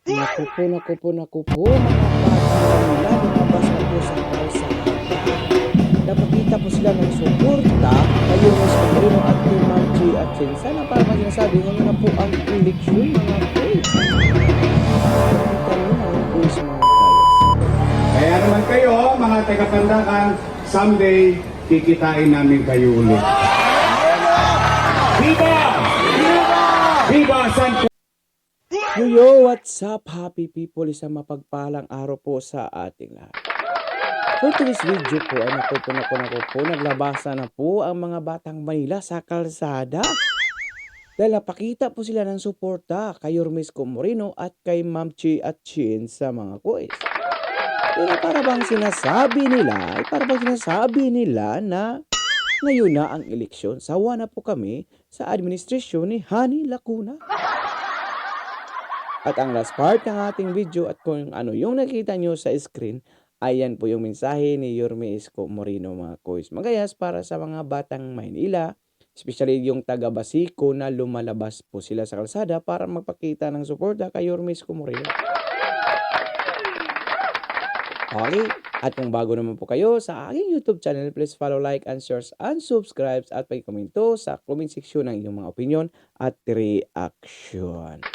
Naku po, mga bata nila lumabas na po sa kalsada. Napakita po sila ng suporta kayo Miss Camarino at kay Ma'am G at Chen. Sana para sinasabi ngayon na po ang eleksyon mga boys. Nakita nyo na ang boys mga guys. Kaya naman kayo, mga taga-Pandakan, someday kikitain namin kayo ulit. Viva! Viva! Viva San Yo, what's up happy people? Isang mapagpalang araw po sa ating lahat. For today's video po ay naku po, naglabasa na po ang mga batang Manila sa kalsada. Dahil napakita po sila ng suporta kay Miss Camarino at kay Ma'am Chi at Chin sa mga quiz. Pero para bang sinasabi nila na ngayon na ang eleksyon. Sawa na po kami sa administrasyon ni Hani Lacuna. At ang last part ng ating video at kung ano yung nakita nyo sa screen, ayan po yung mensahe ni Yorme Isko Moreno mga kois. Magayas para sa mga batang Maynila, especially yung taga Basico na lumalabas po sila sa kalsada para magpakita ng suporta kay Yorme Isko Moreno. Okay, at kung bago naman po kayo sa aking YouTube channel, please follow, like, and share, and subscribe at pag-komento sa comment section ng iyong mga opinion at reaction.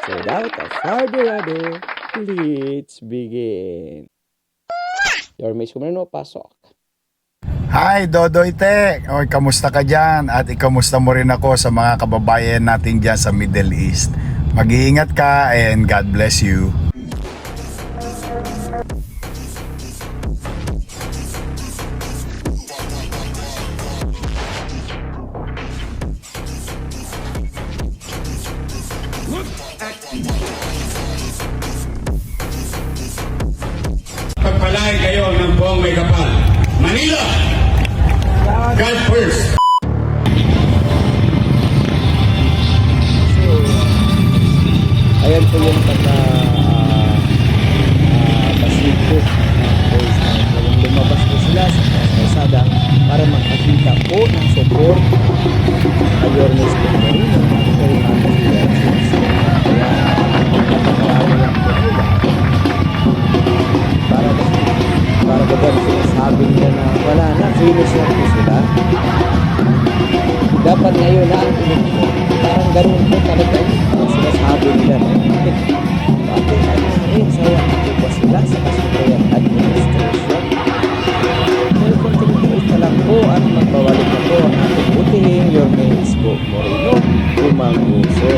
So without further ado, let's begin. Yorme Isko Moreno, pasok. Hi, Dodoy Tek! Oy, kamusta ka dyan? At ikamusta mo rin ako sa mga kababayan natin dyan sa Middle East. Mag-iingat ka and God bless you. Pagpalain kayo ng buong may kapal. Manila! God first! Ayan po yung Basico. Lumabas po sila sa kalsada para magpakita po ng support kay Yorme Isko Moreno at kay Ma'am G at Chen. Para ba sinasabi nila na wala na, finish na po sila. Dapat ngayon na ang eleksyon. Parang ganun po talaga yung sinasabi nila. Bakit sawa na po ba sila sa kasundayan administration? Well, continue na lang po at magbawalik na po ang ating butihing Yorme Isko Moreno Umanguso.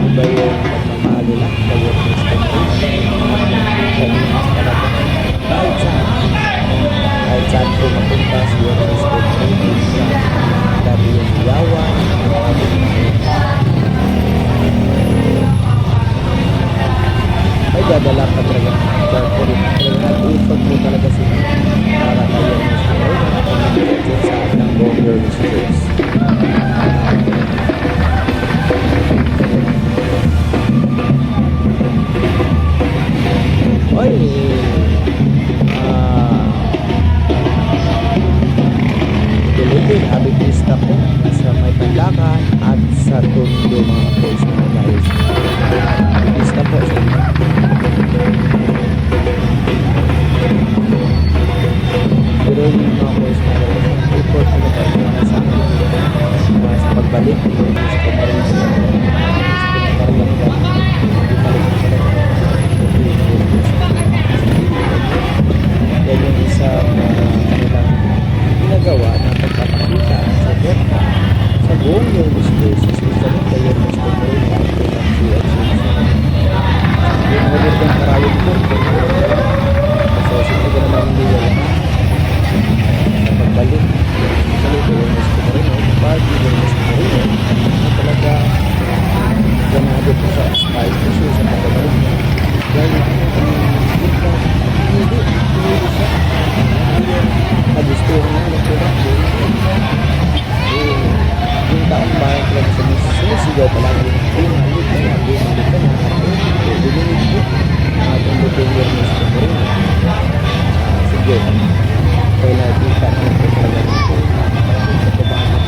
Iba yung pagmamahalo lang kay Yorme Isko Moreno. Kahit saan po mapunta si Yorme Isko Moreno sa dati yung Yawan, may dadala pa talaga nag-iipag po talaga sila para kay Yorme Isko Moreno sa ng buong Yorme Streets. Pilipin, abitista po sa may Pandakan at sa Tondo mga boys na guys. Abitista po sa inyo. Pero yung mga boys na guys, report na nagpapalala sa akin sa pagbalik ng Isko Moreno sa yan yung isang kanilang ginagawa na pagpapakita sa suporta sa buong Yorme Streets, especially kay Yorme Isko Moreno at kay Ma'am G at Chen. Yung magandang karayong po so sinaga naman hindi wala na pagbalik especially kay Yorme Isko Moreno party Yorme Isko Moreno na talaga ganado po sa style issue sa pagbalik niya dahil hindi siya nagustuhan na yung taong bayan talaga sumisigaw pa lang yung bumalik ka na bumalik po ang ating butong Yorme Isko Moreno sige kaya nakita na ito talaga ito sa pabahan ng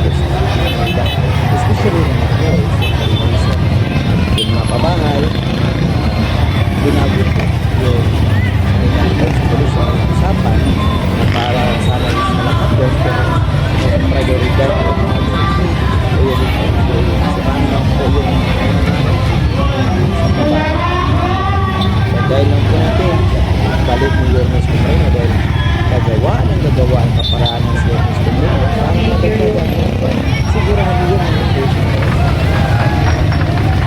pagbabalik ni Yormes Comerino dahil gagawa ang kaparaan ng si Yormes Comerino para madagdagan ito. Sigurado yun ang intention.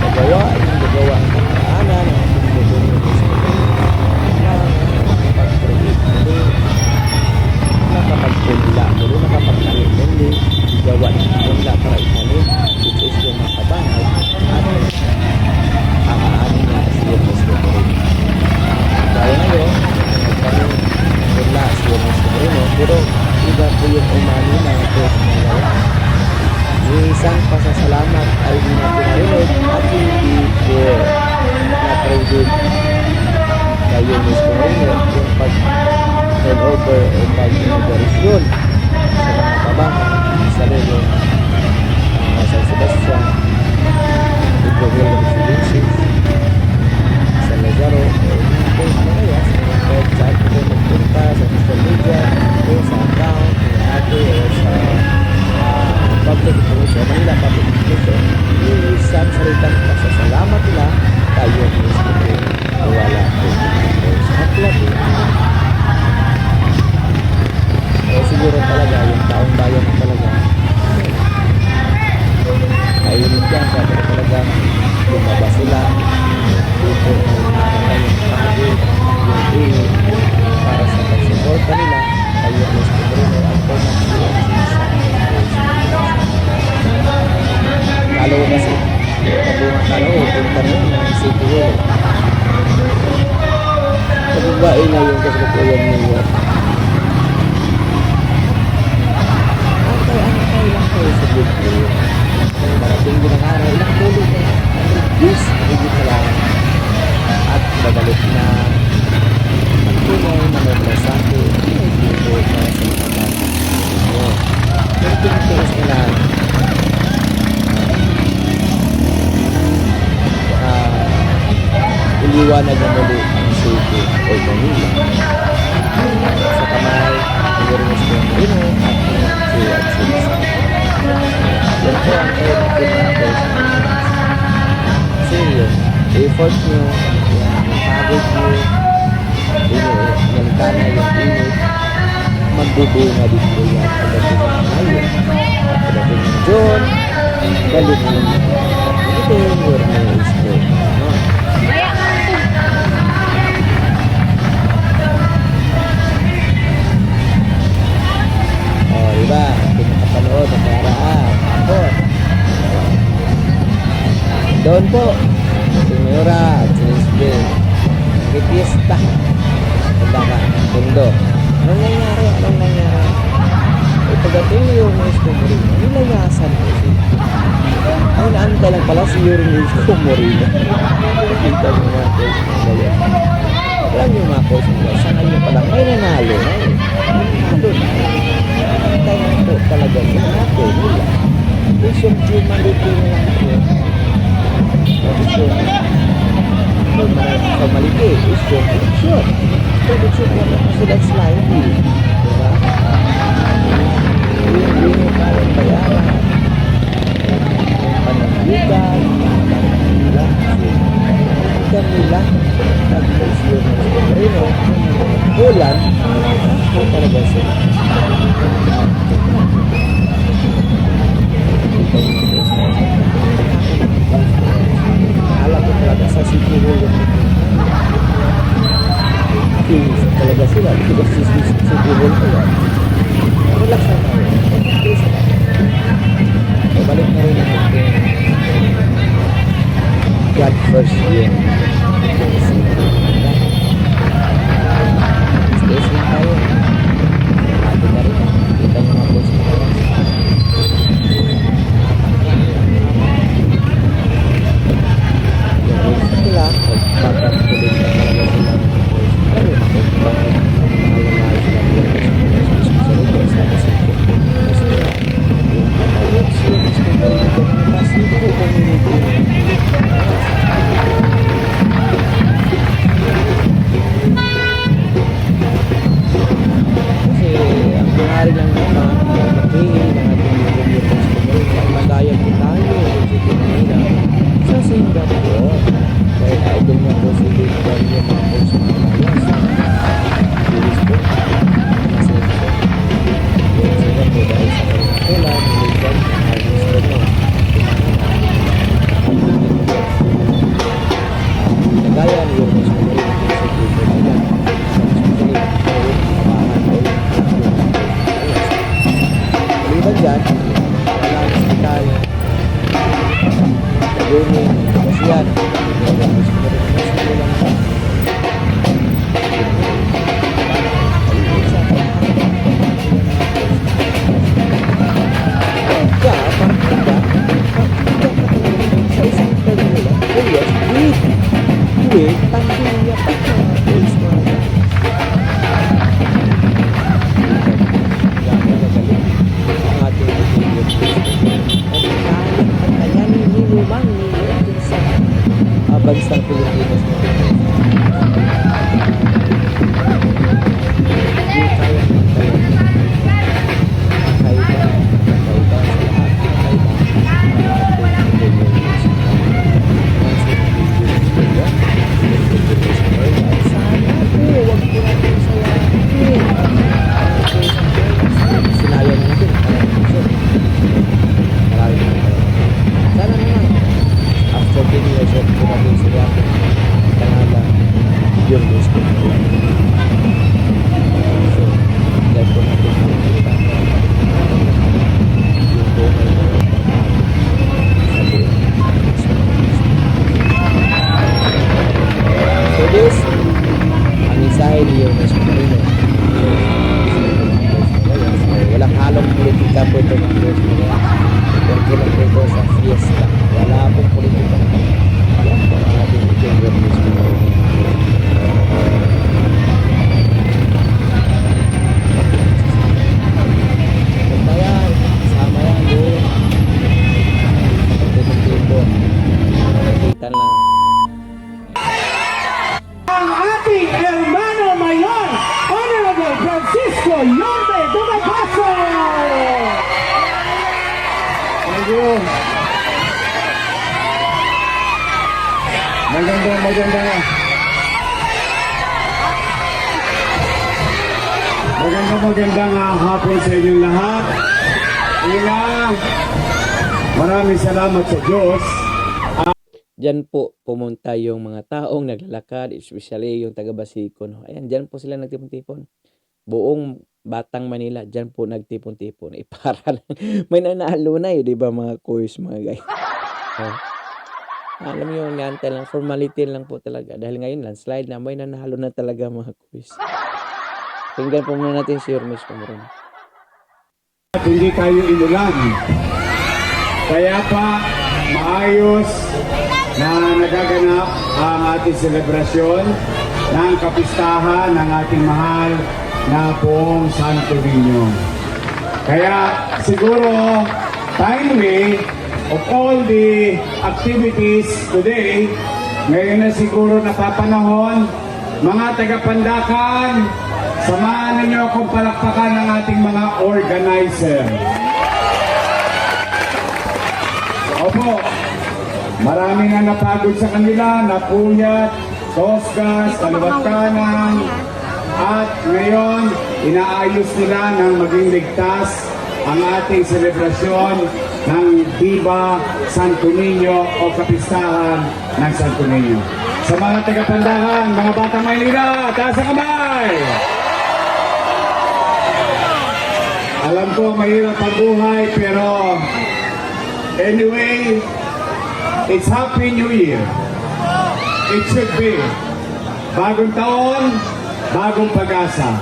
Gagawa ang kaparaanan ng Panginoon Yormes Comerino na nakapag-create muli, nakapag-punla muli, nakapag-create muli, gawa ng punla para itanim, which is yung makabahay at ang aanin niya si Yormes Comerino. Kaya ngayon, nagkaroon punla si Yormes Comerino, pero iba po yung umani ng Diyos ng gawa. Yung isang pasasalamat ay hindi natin narinig at hindi po na-predict kay Yormes Comerino yung pag-turnover o pag-inaugurasyon sa mga pabahay sa Lelo, San Sebastian, Ibrahim Residences, San Lazaro, o mga po sa kaya kahit saan po kayo magpunta sa social media o sa account o ate o sa public information, Manila public information, yung isang salitang pasasalamat nila tayo mismo po wala po sa hatla po. Siguro talaga yung taong bayan talaga kainit yan kasi talagang lumabas sila dito yung pagod yung init para sa pagsuporta nila kayo ang Yormes Comerino at kalaw kasi kalaw punta na yun ng City Hall pagbabae na yung kasalukuyan New York. Ilang kayo sa good po yun. Marating din ang araw, ilang tuloy na 100 years, higit na lang. At babalik na magtunay na may malasake, may dito para sa mga bata. Pero tinitiis nila iliwanag na muli ang City o Manila. Sa kamay, ang Yormes Comerino at sila. Yan po ang natin kasi yung effort nyo, yung pagod nyo, yung kana yung init, magbubunga din po yan pagdating ng Mayo, pagdating ng June, galit mo yung ito yung Yormes Comerino. Diba? Pinakapanood ang karaan. Ako. Doon po. Sinura at sinispe. Nag-fiesta. Tanda ka. Tundo. Anong nangyari? Pagdating ni Yormes Comerino, nilayasan po siya. Ang naanda lang pala si Yormes Comerino. Nakita mo mga coach na gaya. Alam niyo mga coach na sa kanya pala may nanalo na eh. Nanalo na eh. Tayo po talaga yung nato nila. It's yung humanity nila po. It's yung formality. It's yung election. Election wala na sila slightly. Diba? Yung kayang bayaran. Yung pananggitan. Nila. Nila. Nag-place yun. Comerino. Holland. Po talaga sila. Alam ko talaga sa City Hall Kings talaga sila because City Hall ko yan relax na tayo balik na rin natin God first year stays lang tayo natin na rin kita nyo mga boss na sila pagkatuloy na talaga sila ano mahal sila sa lugar sa Pacific kasi yung kapalot sila gusto ko rin ito kasi ito community mang dun sa bansang Pilipinas na ito. Hindi kaya magkaroon. Kakaiba sa lahat. Kakaiba ang ating Pilipinas. Once in a Pilipinas ko yan, sana po, huwag po natin sayangin. Sinayang natin, marami na. Sana naman, after 10 years, huwag po natin sila pangalan yung gusto ko. So, dahil po natin makikita yung buhay na sa buhay. So this, ang mensahe ni Ernest Moreno. Walang halong politika po ito ng Diyos Moreno. Ito lang po ito sa fiesta. Wala pong politika. Yan po ang ating King Ernest Moreno. Basta yan, sama yan doon. Ito ng tempo. Nakikita lang. Ang ating hermano mayor, Honorable Francisco Yorme Dumapaso! Thank you. Magandang hapon sa inyong lahat. Una, maraming salamat sa Diyos. Diyan po pumunta yung mga taong naglalakad, especially yung taga Basikon. Ayan, diyan po sila nagtipon-tipon. Buong Batang Manila, diyan po nagtipon-tipon. Para may nanalo na di ba mga course, mga guys. Alam niyo, ngantay lang, formality lang po talaga. Dahil ngayon, landslide na, may nanalo na talaga mga course. Tingnan po muna natin si Ernest Moreno. At hindi tayo inulan. Kaya pa, maayos na nagaganap ang ating selebrasyon ng kapistahan ng ating mahal na Poong Santo Niño. Kaya siguro timely of all the activities today, ngayon na siguro napapanahon, mga taga-Pandacan, samahan ninyo akong palakpakan ng ating mga organizer. Opo, marami nga napagod sa kanila, napuyat, toskas, kaliwat kanan, at ngayon, inaayos nila ng maging ligtas ang ating selebrasyon ng Diba Santo Niño o Kapistahan ng Santo Niño. Sa mga taga-Pandacan, mga Batang Maynila, taas ang kamay! Alam ko, mahirap ang buhay, pero anyway, it's Happy New Year. It should be. Bagong taon, bagong pag-asa.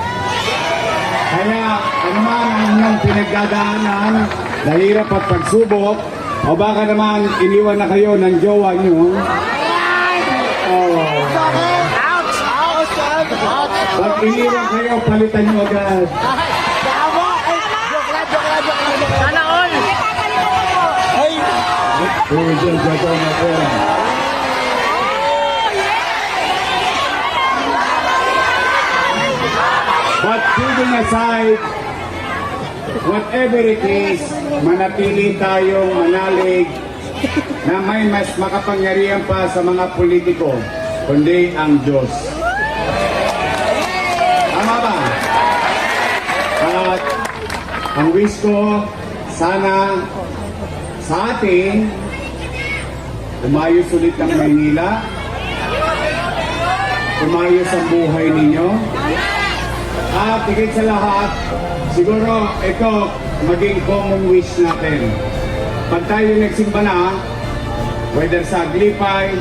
Kaya anuman ang inyong pinagdadaanan, nahirap at pagsubok, o baka naman iniwan na kayo ng jowa nyo. Pag iniwan kayo, palitan nyo agad. Sana all! But putting aside, whatever it is, manatili tayong manalig na may mas makapangyarihan pa sa mga politiko, kundi ang Diyos. Tama ba? At ang wish ko, sana sa atin, umayos ulit ang Maynila, umayos ang buhay ninyo, at higit sa lahat, siguro ito maging common wish natin. Pag tayo nagsimba na, whether sa Aglipay,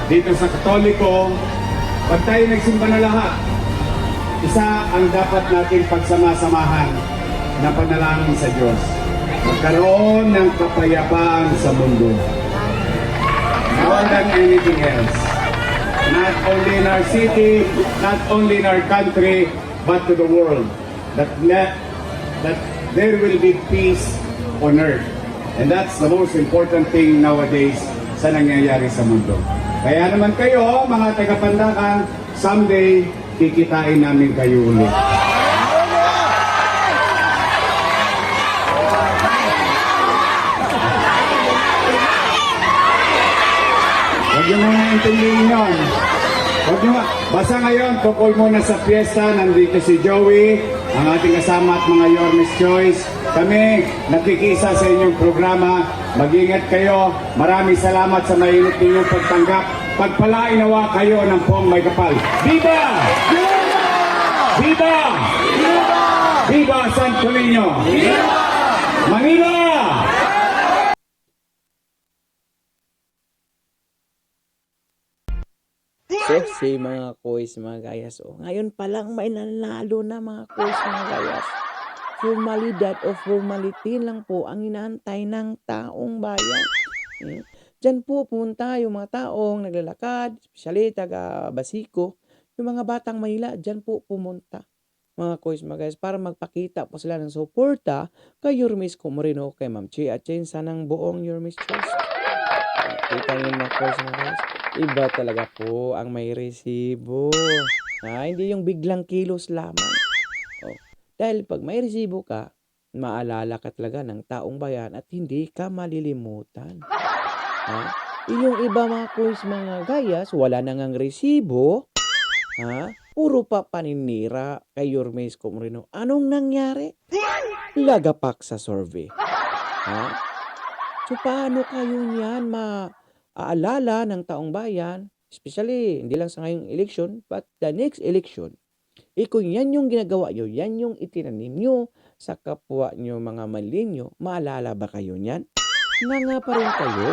dito sa Katoliko, pag tayo nagsimba na lahat, isa ang dapat natin pagsama-samahan na panalangin sa Diyos. Magkaroon ng kapayapaan sa mundo. More than anything else. Not only in our city, not only in our country, but to the world. That there will be peace on earth. And that's the most important thing nowadays sa nangyayari sa mundo. Kaya naman kayo, mga taga-Pandakan, someday, kikitain namin kayo ulit. Huwag niyo muna intindihin yun. Basta ngayon, tukol muna sa piyesta. Nandito si Joey, ang ating kasama at mga Yormes Choice. Kami, nakikisa sa inyong programa. Mag-ingat kayo. Maraming salamat sa mainit ninyong pagtanggap. Pagpalain nawa kayo ng pong may kapal. Viva! Viva! Viva Santo Niño! Viva! Manila! Sexy mga kois, mga gayas. O, ngayon pa lang may nanalo na mga kois, mga gayas. Formalidad o formality lang po ang inaantay ng taong bayan. Diyan po pumunta yung mga taong naglalakad, especially taga Basico, yung mga batang Manila, diyan po pumunta. Mga kois, mga gayas, para magpakita po sila ng suporta kay Yormes Comorino, kay Ma'am Chi at Chensa ng buong Yormes Choice. Kita niyo mga kois, mga gayas. Iba talaga po ang may resibo. Hindi yung biglang kilos lamang. Dahil pag may resibo ka, maalala ka talaga ng taong bayan at hindi ka malilimutan. Yung iba mga kois, mga gayas, wala na ngang resibo. Puro pa paninira kay Yormes Comorino. Anong nangyari? Lagapak sa survey. So paano kayo niyan maaalala ng taong bayan, especially hindi lang sa ngayong election, but the next election, kung yan yung ginagawa nyo, yan yung itinanim nyo sa kapwa nyo mga malinyo, maalala ba kayo niyan? Nga pa rin kayo.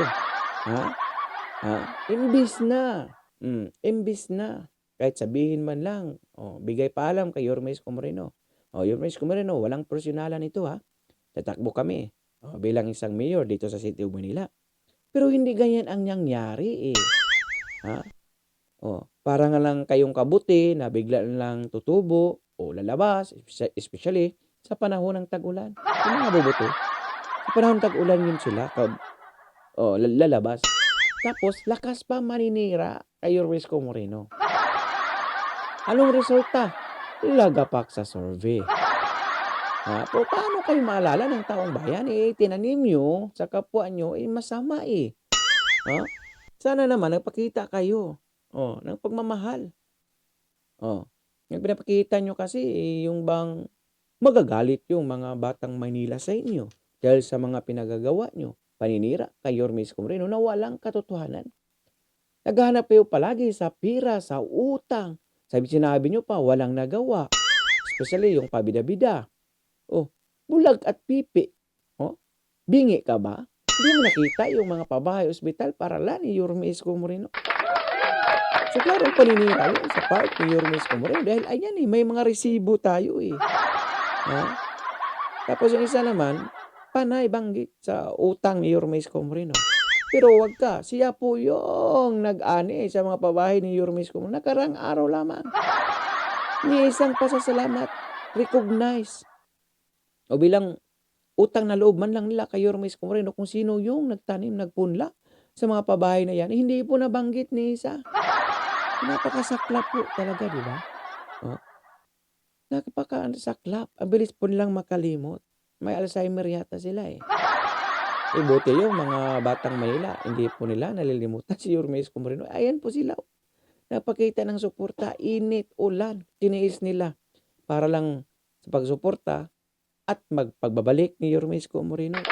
Imbis na, kahit sabihin man lang, bigay paalam kay Yormes Comorino. Yormes Comorino, walang personalan ito tatakbo kami bilang isang mayor dito sa City of Manila. Pero hindi ganyan ang nangyari para nga lang kayong kabuti na bigla lang tutubo o lalabas, especially sa panahon ng tag-ulan. Yung mga bubuti, sa panahon ng tag-ulan yun sila, lalabas. Tapos, lakas pa maninira kay Yormes Comorino. Anong resulta? Lagapak sa survey. Paano kayo maalala ng taong bayan? Tinanim nyo sa kapwa nyo, masama Sana naman nagpakita kayo ng pagmamahal. Yung pinapakita nyo kasi yung bang magagalit yung mga batang Maynila sa inyo dahil sa mga pinagagawa nyo. Paninira kay Yormes Comorino na walang katotohanan. Naghahanap kayo palagi sa pira, sa utang. Sinabi nyo pa, walang nagawa. Especially yung pabida-bida. Bulag at pipi. Bingi ka ba? Hindi mo nakita yung mga pabahay ospital para lang ni Yormes Comorino. So, klaro paninira yun sa part ni Yormes Comorino dahil ayan may mga resibo tayo Tapos yung isa naman, panay banggit sa utang ni Yormes Comorino. Pero wag ka, siya po yung nag-ani sa mga pabahay ni Yormes Comorino. Nakarang araw lamang. Ni isang pasasalamat, recognize. O bilang utang na loob man lang nila kay Yormes Comorino kung sino yung nagtanim, nagpunla sa mga pabahay na yan. Hindi po nabanggit ni isa. Napakasaklap po talaga, di ba? Napakasaklap. Ang bilis po nilang makalimot. May Alzheimer yata sila buti yung mga batang Manila, hindi po nila nalilimutan si Yormes Comorino. Ayan po sila. Napakita ng suporta, init, ulan, tiniis nila para lang sa pagsuporta at magpagbabalik ni Yormes Comorino.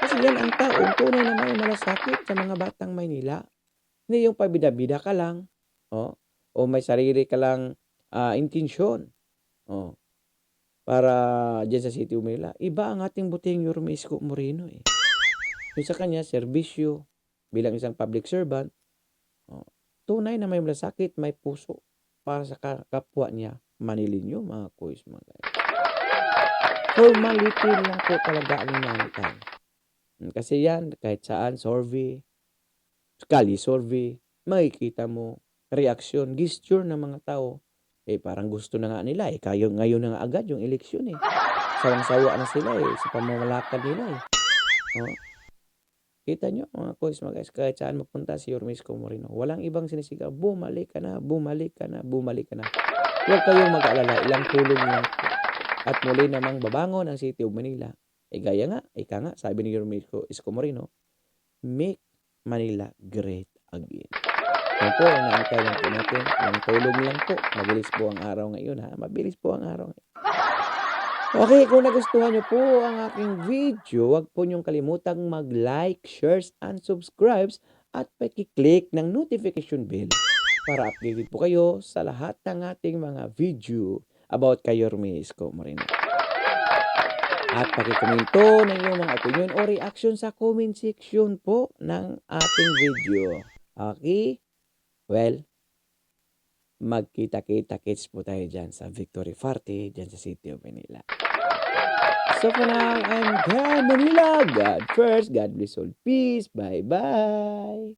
Kasi yan ang taong tunay na may malasakit sa mga batang Maynila. Hindi yung pabida-bida ka lang, o may sarili ka lang intensyon, para dyan sa City of Manila. Iba ang ating buting Yormes Comorino Yung sa kanya, serbisyo, bilang isang public servant, tunay na may malasakit, may puso para sa kapwa niya. Manilinyo, mga kois, mga guys. Formality lang po talaga ang inaantay. Kasi yan, kahit saan, survey, Kali survey, makikita mo reaksyon, gesture ng mga tao. Parang gusto na nga nila ngayon na nga agad yung eleksyon Sawang-sawa na sila sa pamamalakad nila Kita nyo mga coins mga guys, kahit saan mapunta si Yormisco Moreno, walang ibang sinisigaw, bumalik ka na, bumalik ka na, bumalik ka na. Huwag kayong mag-alala, ilang tulong lang po. At muli namang babangon ang City of Manila. Gaya nga, ika nga, sabi ni Yormisco Isko Moreno, make Manila great again. Yan po, inaantay lang po natin. Ilang tulong lang po. Mabilis po ang araw ngayon ha. Mabilis po ang araw ngayon. Okay, kung nagustuhan nyo po ang aking video, huwag po nyong kalimutang mag-like, shares, and subscribes at paki-click ng notification bell para updated po kayo sa lahat ng ating mga video about kay Yormisco Moreno. At pakikomento ng iyong mga opinion o reaction sa comment section po ng ating video. Okay? Well, magkita-kita-kits po tayo dyan sa Victory Party dyan sa City of Manila. So for now, I'm God Manila. God first. God bless all. Peace. Bye-bye.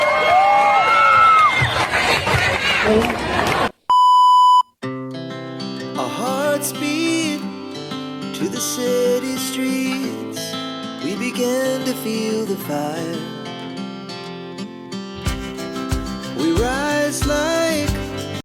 Our hearts beat to the city streets. We began to feel the fire. We rise like